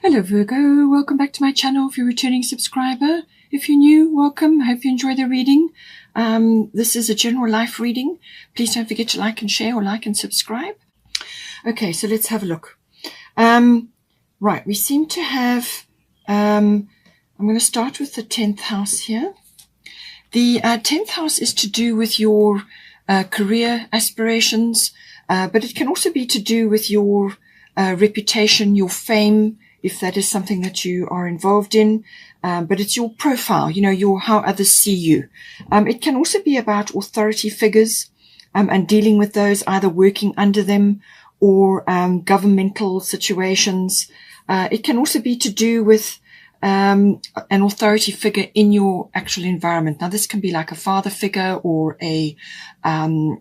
Hello Virgo, welcome back to my channel if you're a returning subscriber. If you're new, welcome. I hope you enjoy the reading. This is a general life reading. Please don't forget to like and share or like and subscribe. Okay, so let's have a look. Right, we seem to have, I'm going to start with the 10th house here. The 10th house is to do with your career aspirations, but it can also be to do with your reputation, your fame, if that is something that you are involved in, but it's your profile, your how others see you. It can also be about authority figures and dealing with those, either working under them or governmental situations. It can also be to do with an authority figure in your actual environment. Now, this can be like a father figure or a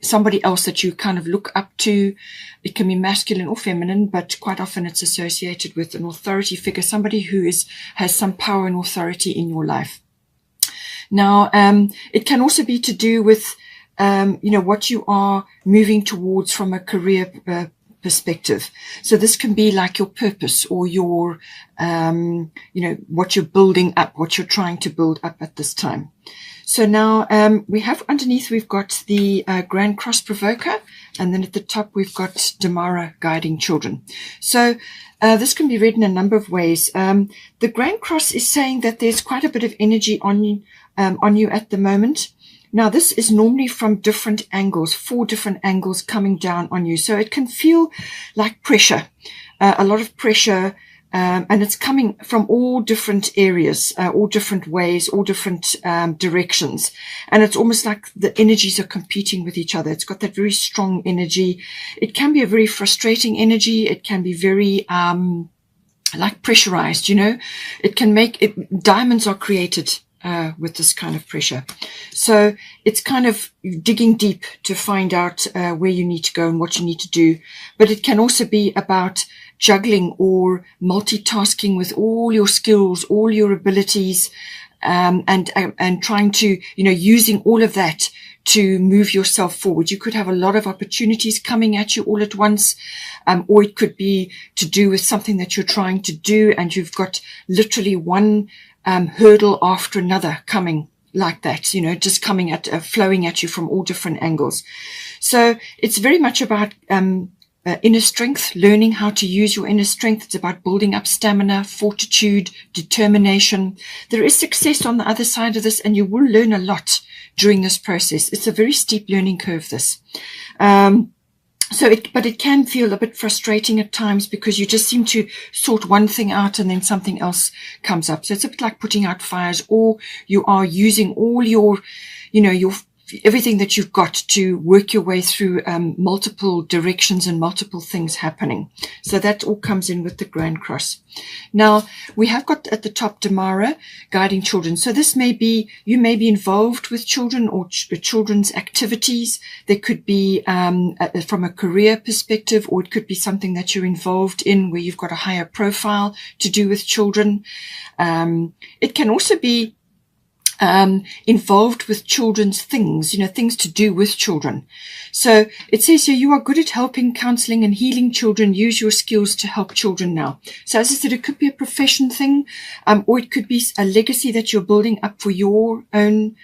somebody else that you kind of look up to. It can be masculine or feminine, but quite often it's associated with an authority figure, somebody who has some power and authority in your life. Now, it can also be to do with what you are moving towards from a career perspective. So this can be like your purpose or your, what you're building up, what you're trying to build up at this time. So now we have underneath, we've got the Grand Cross Provoker, and then at the top we've got Damara, Guiding Children. So this can be read in a number of ways. The Grand Cross is saying that there's quite a bit of energy on you at the moment. Now, this is normally from different angles, 4 different angles coming down on you. So it can feel like pressure, a lot of pressure, and it's coming from all different areas, all different ways, all different directions. And it's almost like the energies are competing with each other. It's got that very strong energy. It can be a very frustrating energy. It can be very like pressurized, It can make it, diamonds are created with this kind of pressure. So it's kind of digging deep to find out where you need to go and what you need to do. But it can also be about juggling or multitasking with all your skills, all your abilities, and trying to, using all of that to move yourself forward. You could have a lot of opportunities coming at you all at once, or it could be to do with something that you're trying to do, and you've got literally one hurdle after another coming like that, just coming at, flowing at you from all different angles. So it's very much about inner strength, learning how to use your inner strength. It's about building up stamina, fortitude, determination. There is success on the other side of this, and you will learn a lot during this process. It's a very steep learning curve, this. But it can feel a bit frustrating at times because you just seem to sort one thing out and then something else comes up. So it's a bit like putting out fires, or you are using all your, everything that you've got to work your way through multiple directions and multiple things happening. So that all comes in with the Grand Cross. Now, we have got at the top Damara, Guiding Children. So this may be, you may be involved with children or children's activities. There could be from a career perspective, or it could be something that you're involved in where you've got a higher profile to do with children. It can also be involved with children's things, things to do with children. So it says here, you are good at helping, counseling and healing children. Use your skills to help children now. So as I said, it could be a profession thing, or it could be a legacy that you're building up for your own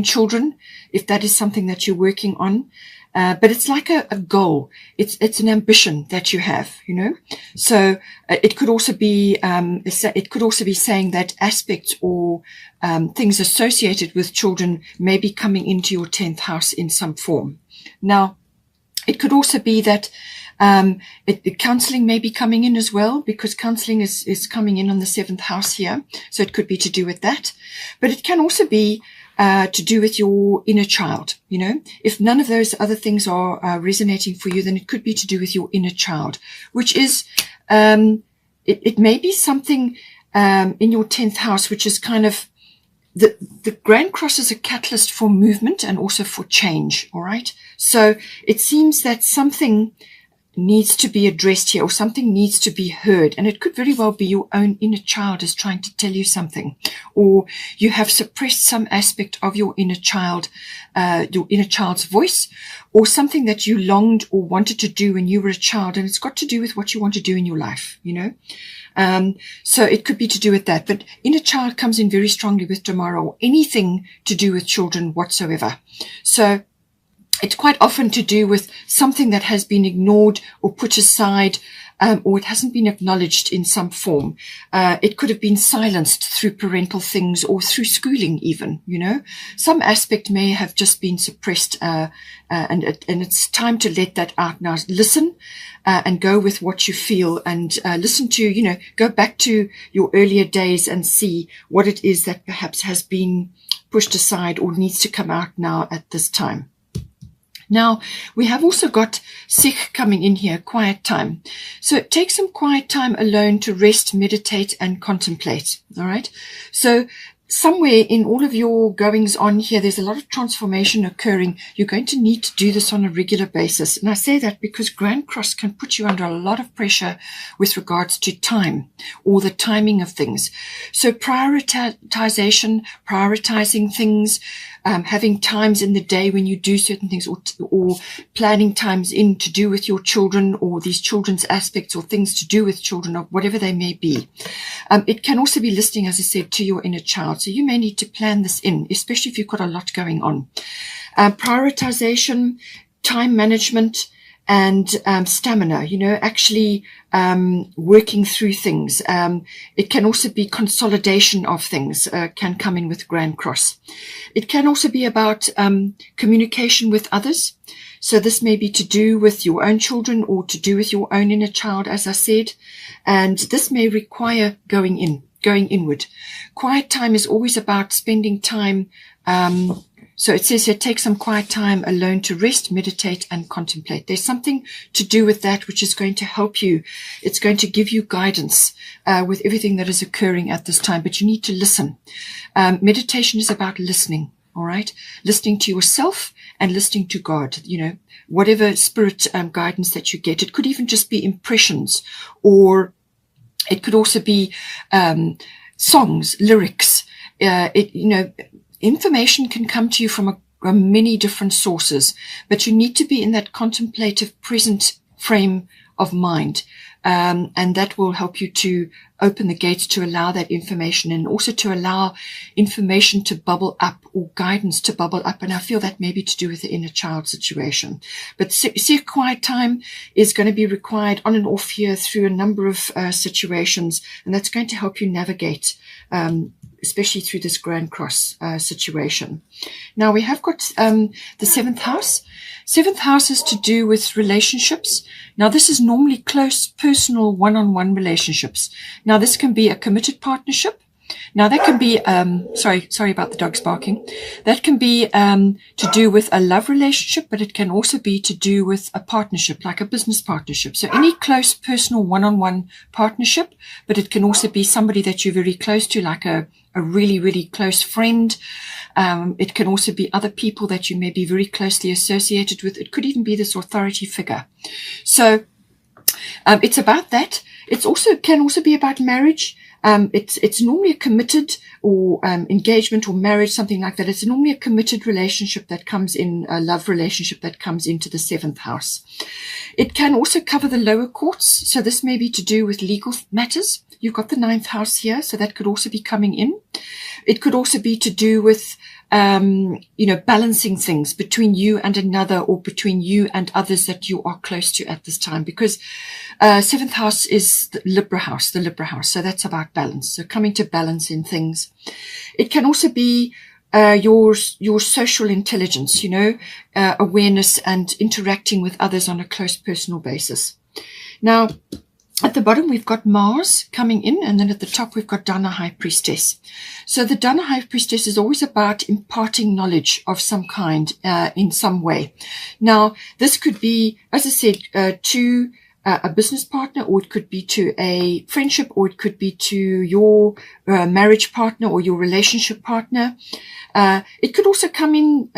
children, if that is something that you're working on. But it's like a goal. It's an ambition that you have, So it could also be saying that aspects or things associated with children may be coming into your 10th house in some form. Now, it could also be that counseling may be coming in as well, because counseling is coming in on the 7th house here. So it could be to do with that. But it can also be to do with your inner child. If none of those other things are resonating for you, then it could be to do with your inner child, which is, it may be something in your 10th house, which is kind of, the Grand Cross is a catalyst for movement and also for change. All right. So it seems that something needs to be addressed here, or something needs to be heard. And it could very well be your own inner child is trying to tell you something, or you have suppressed some aspect of your inner child's voice, or something that you longed or wanted to do when you were a child. And it's got to do with what you want to do in your life, so it could be to do with that. But inner child comes in very strongly with tomorrow, or anything to do with children whatsoever. So it's quite often to do with something that has been ignored or put aside, or it hasn't been acknowledged in some form. It could have been silenced through parental things or through schooling even, Some aspect may have just been suppressed, and it's time to let that out now. Listen and go with what you feel, and listen to, go back to your earlier days and see what it is that perhaps has been pushed aside or needs to come out now at this time. Now, we have also got Sikh coming in here, quiet time. So take some quiet time alone to rest, meditate, and contemplate. All right. So somewhere in all of your goings on here, there's a lot of transformation occurring. You're going to need to do this on a regular basis. And I say that because Grand Cross can put you under a lot of pressure with regards to time or the timing of things. So prioritizing things, having times in the day when you do certain things, or planning times in to do with your children or these children's aspects or things to do with children or whatever they may be. It can also be listening, as I said, to your inner child. So you may need to plan this in, especially if you've got a lot going on. Prioritization, time management, and stamina, actually working through things. It can also be consolidation of things, can come in with Grand Cross. It can also be about communication with others. So this may be to do with your own children or to do with your own inner child, as I said. And this may require going inward. Quiet time is always about spending time. So it says here, take some quiet time alone to rest, meditate, and contemplate. There's something to do with that which is going to help you. It's going to give you guidance with everything that is occurring at this time, but you need to listen. Meditation is about listening, all right? Listening to yourself and listening to God, whatever spirit guidance that you get. It could even just be impressions, or it could also be songs, lyrics. Information can come to you from many different sources, but you need to be in that contemplative present frame of mind. And that will help you to open the gates to allow that information, and also to allow information to bubble up or guidance to bubble up. And I feel that may be to do with the inner child situation. But see, quiet time is going to be required on and off here through a number of situations, and that's going to help you navigate, especially through this Grand Cross situation. Now we have got the 7th house. 7th house is to do with relationships. Now this is normally close, personal, one-on-one relationships. Now this can be a committed partnership. Now that can be, sorry about the dogs barking. That can be to do with a love relationship, but it can also be to do with a partnership, like a business partnership. So any close, personal, one-on-one partnership, but it can also be somebody that you're very close to, like a really, really close friend. It can also be other people that you may be very closely associated with. It could even be this authority figure. So it's about that. Can also be about marriage. It's normally a committed or engagement or marriage, something like that. It's normally a committed relationship that comes in, a love relationship that comes into the 7th house. It can also cover the lower courts. So this may be to do with legal matters. You've got the 9th house here, so that could also be coming in. It could also be to do with, balancing things between you and another, or between you and others that you are close to at this time, because 7th house is the Libra house. So that's about balance. So coming to balance in things. It can also be your social intelligence, awareness and interacting with others on a close personal basis. Now, at the bottom, we've got Mars coming in, and then at the top, we've got Dana High Priestess. So the Dana High Priestess is always about imparting knowledge of some kind in some way. Now, this could be, as I said, to a business partner, or it could be to a friendship, or it could be to your marriage partner or your relationship partner. It could also come in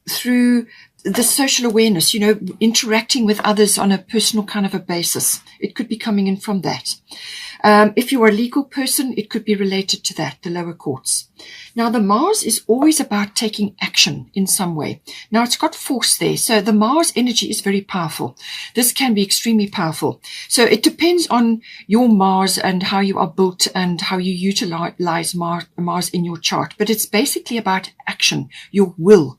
through the social awareness, interacting with others on a personal kind of a basis. It could be coming in from that. If you're a legal person, it could be related to that, the lower courts. Now, the Mars is always about taking action in some way. Now, it's got force there. So the Mars energy is very powerful. This can be extremely powerful. So it depends on your Mars and how you are built and how you utilize Mars in your chart. But it's basically about action, your will.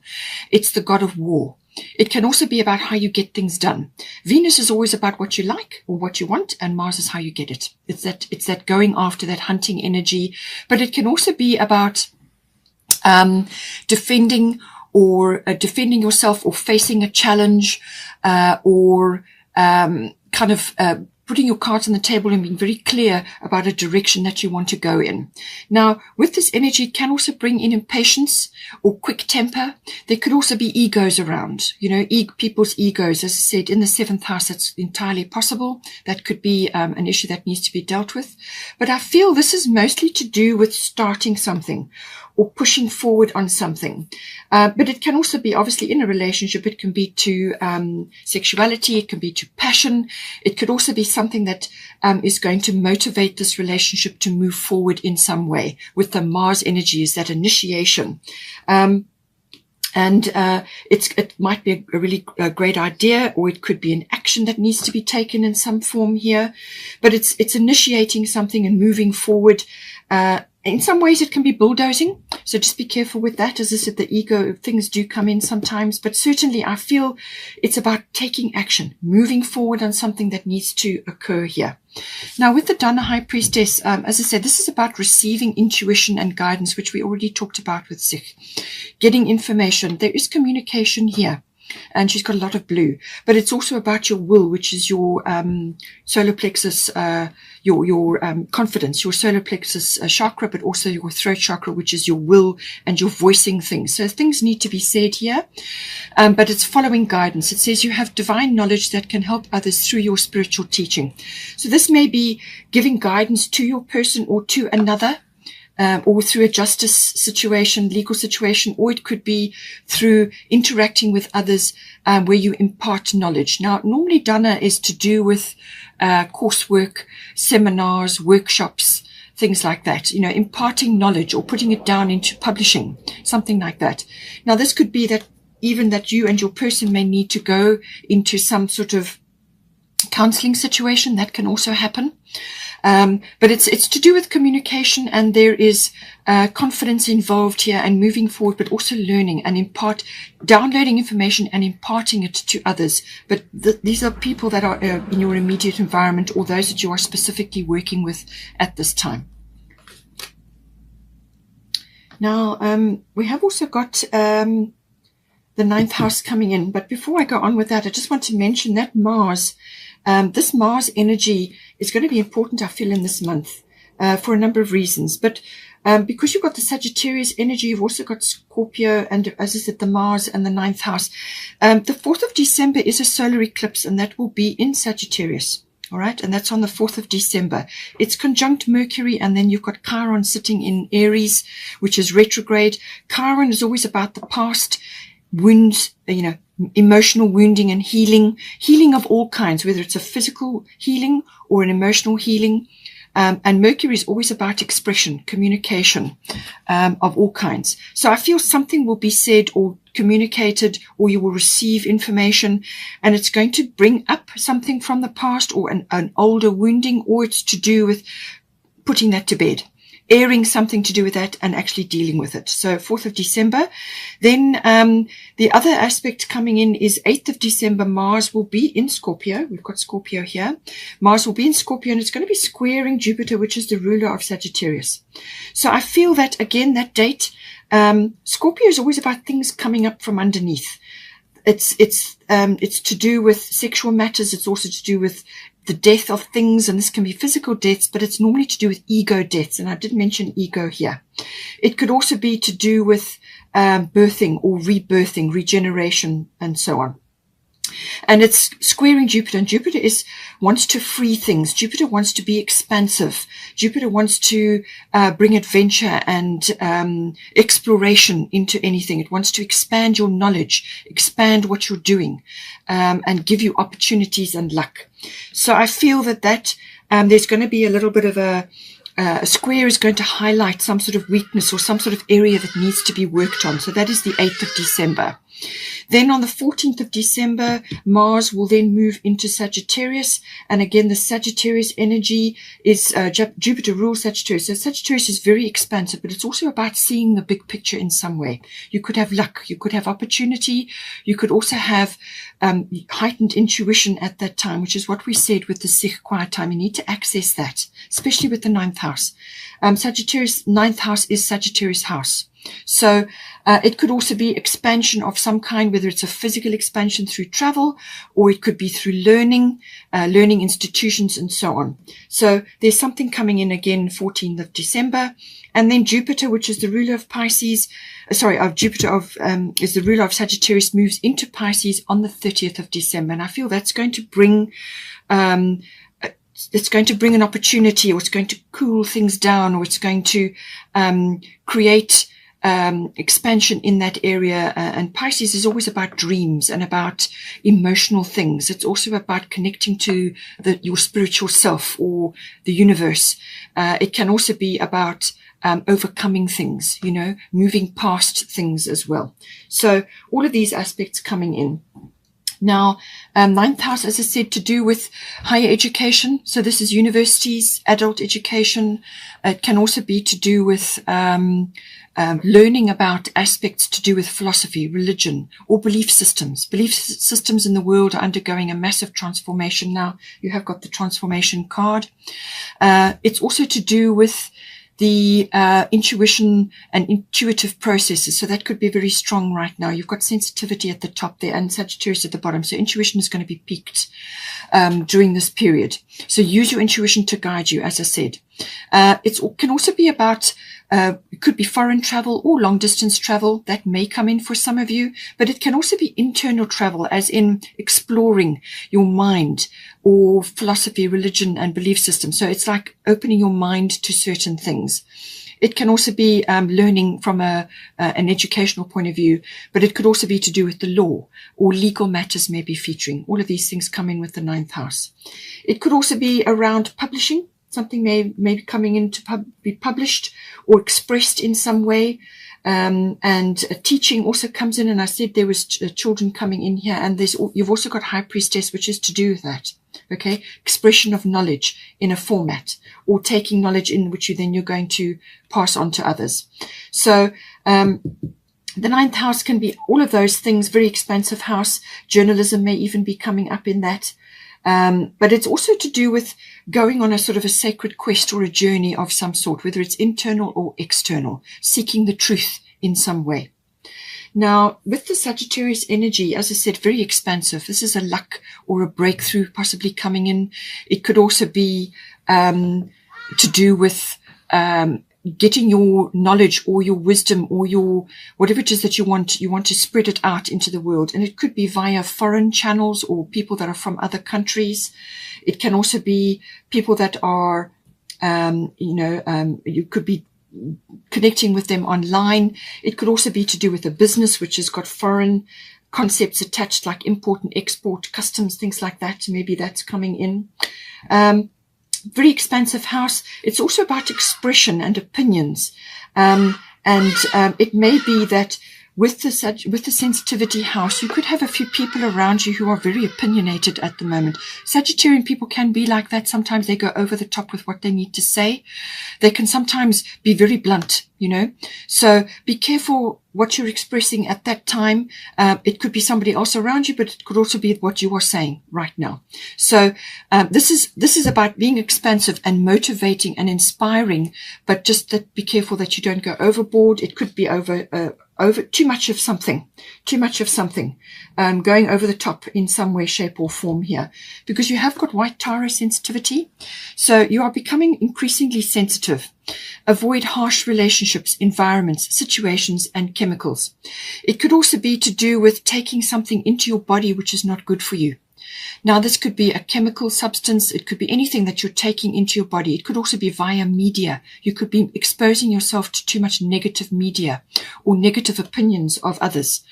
It's the god of war. It can also be about how you get things done. Venus is always about what you like or what you want, and Mars is how you get it. It's that going after, that hunting energy. But it can also be about defending yourself, or facing a challenge, or putting your cards on the table and being very clear about a direction that you want to go in. Now, with this energy, it can also bring in impatience or quick temper. There could also be egos around, people's egos. As I said, in the 7th house, that's entirely possible. That could be an issue that needs to be dealt with. But I feel this is mostly to do with starting something or pushing forward on something. But it can also be, obviously, in a relationship. It can be to sexuality. It can be to passion. It could also be something that is going to motivate this relationship to move forward in some way. With the Mars energy is that initiation. It might be a really great idea, or it could be an action that needs to be taken in some form here. But it's initiating something and moving forward. In some ways, it can be bulldozing. So just be careful with that. As I said, the ego things do come in sometimes. But certainly, I feel it's about taking action, moving forward on something that needs to occur here. Now, with the Dana High Priestess, as I said, this is about receiving intuition and guidance, which we already talked about with Sich. Getting information. There is communication here. And she's got a lot of blue, but it's also about your will, which is your solar plexus, your confidence, your solar plexus chakra, but also your throat chakra, which is your will and your voicing things. So things need to be said here, but it's following guidance. It says you have divine knowledge that can help others through your spiritual teaching. So this may be giving guidance to your person or to another. Or through a justice situation, legal situation, or it could be through interacting with others where you impart knowledge. Now, normally Dana is to do with coursework, seminars, workshops, things like that, imparting knowledge or putting it down into publishing, something like that. Now, this could be that even that you and your person may need to go into some sort of counseling situation. That can also happen. But it's to do with communication, and there is confidence involved here and moving forward, but also learning and downloading information and imparting it to others. But these are people that are in your immediate environment, or those that you are specifically working with at this time. Now, we have also got the 9th house coming in. But before I go on with that, I just want to mention that Mars, this Mars energy is going to be important, I feel, in this month for a number of reasons. But because you've got the Sagittarius energy, you've also got Scorpio and, as I said, the Mars and the 9th house. The 4th of December is a solar eclipse, and that will be in Sagittarius. All right. And that's on the 4th of December. It's conjunct Mercury, and then you've got Chiron sitting in Aries, which is retrograde. Chiron is always about the past, wounds, emotional wounding and healing of all kinds, whether it's a physical healing or an emotional healing. And Mercury is always about expression, communication, of all kinds. So I feel something will be said or communicated, or you will receive information, and it's going to bring up something from the past, or an older wounding, or it's to do with putting that to bed. Airing something to do with that and actually dealing with it. So 4th of December. Then the other aspect coming in is 8th of December. Mars will be in Scorpio. We've got Scorpio here. Mars will be in Scorpio, and it's going to be squaring Jupiter, which is the ruler of Sagittarius. So I feel that, again, that date, Scorpio is always about things coming up from underneath. It's to do with sexual matters. It's also to do with the death of things, and this can be physical deaths, but it's normally to do with ego deaths. And I did mention ego here. It could also be to do with birthing or rebirthing, regeneration, and so on. And it's squaring Jupiter, and Jupiter wants to free things. Jupiter wants to be expansive. Jupiter wants to bring adventure and exploration into anything. It wants to expand your knowledge, expand what you're doing, and give you opportunities and luck. So I feel that there's going to be a little bit of a square is going to highlight some sort of weakness or some sort of area that needs to be worked on. So that is the 8th of December. Then on the 14th of December, Mars will then move into Sagittarius. And again, the Sagittarius energy is Jupiter rules Sagittarius. So Sagittarius is very expansive, but it's also about seeing the big picture in some way. You could have luck. You could have opportunity. You could also have heightened intuition at that time, which is what we said with the Sikh quiet time. You need to access that, especially with the 9th house. Sagittarius, 9th house is Sagittarius house. So it could also be expansion of some kind, whether it's a physical expansion through travel, or it could be through learning institutions and so on. So there's something coming in again, 14th of December. And then Jupiter, which is the ruler of Pisces, is the ruler of Sagittarius, moves into Pisces on the 30th of December. And I feel that's going to bring an opportunity, or it's going to cool things down, or it's going to create expansion in that area. And Pisces is always about dreams and about emotional things. It's also about connecting to your spiritual self or the universe. It can also be about overcoming things, moving past things as well. So all of these aspects coming in. Now, 9th house, as I said, to do with higher education. So this is universities, adult education. It can also be to do with learning about aspects to do with philosophy, religion, or belief systems. Belief systems in the world are undergoing a massive transformation now. You have got the transformation card. It's also to do with the intuition and intuitive processes. So that could be very strong right now. You've got sensitivity at the top there and Sagittarius at the bottom. So intuition is going to be peaked during this period. So use your intuition to guide you, as I said. It can also be about, it could be foreign travel or long distance travel. That may come in for some of you, but it can also be internal travel, as in exploring your mind or philosophy, religion, and belief system. So it's like opening your mind to certain things. It can also be learning from an educational point of view, but it could also be to do with the law, or legal matters may be featuring. All of these things come in with the 9th house. It could also be around publishing. Something may be coming in to be published or expressed in some way. And teaching also comes in. And I said there was children coming in here, and you've also got High Priestess, which is to do with that. Okay. Expression of knowledge in a format, or taking knowledge in which you're going to pass on to others. So, the 9th house can be all of those things, very expansive house. Journalism may even be coming up in that. But it's also to do with going on a sort of a sacred quest or a journey of some sort, whether it's internal or external, seeking the truth in some way. Now, with the Sagittarius energy, as I said, very expansive. This is a luck or a breakthrough possibly coming in. It could also be to do with getting your knowledge or your wisdom or your whatever it is that you want to spread it out into the world. And it could be via foreign channels or people that are from other countries. It can also be people that are, you could be connecting with them online. It could also be to do with a business which has got foreign concepts attached, like import and export, customs, things like that. Maybe that's coming in. Very expansive house. It's also about expression and opinions. It may be that with the sensitivity house, you could have a few people around you who are very opinionated at the moment. Sagittarian people can be like that. Sometimes they go over the top with what they need to say. They can sometimes be very blunt, So be careful what you're expressing at that time. It could be somebody else around you, but it could also be what you are saying right now. So this is about being expansive and motivating and inspiring, but just be careful that you don't go overboard. It could be over over too much of something, going over the top in some way, shape or form here, because you have got white Tara sensitivity. So you are becoming increasingly sensitive. Avoid harsh relationships, environments, situations and chemicals. It could also be to do with taking something into your body which is not good for you. Now, this could be a chemical substance. It could be anything that you're taking into your body. It could also be via media. You could be exposing yourself to too much negative media or negative opinions of others.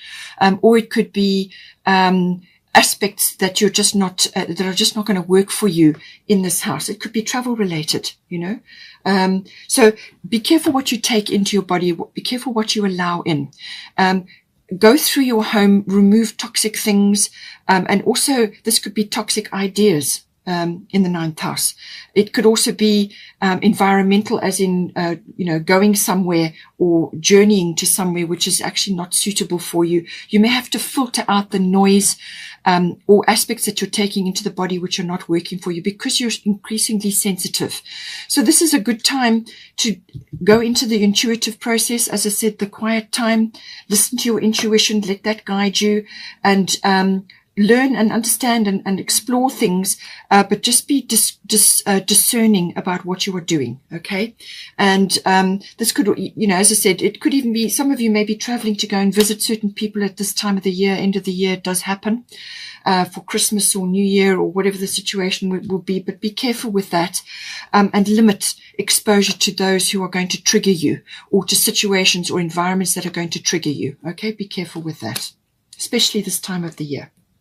Or it could be aspects that you're just not, that are just not going to work for you in this house. It could be travel related, you know. So be careful what you take into your body. Be careful what you allow in. Go through your home, remove toxic things, and also this could be toxic ideas in the ninth house. It could also be environmental, as in going somewhere or journeying to somewhere which is actually not suitable for you. You may have to filter out the noise or aspects that you're taking into the body which are not working for you, because you're increasingly sensitive. So this is a good time to go into the intuitive process. As I said, the quiet time, listen to your intuition, let that guide you, and learn and understand and explore things, but just be discerning about what you are doing, okay? And this could, as I said, it could even be, some of you may be traveling to go and visit certain people at this time of the year. End of the year, it does happen for Christmas or New Year or whatever the situation will be, but be careful with that, and limit exposure to those who are going to trigger you, or to situations or environments that are going to trigger you, okay? Be careful with that, especially this time of the year.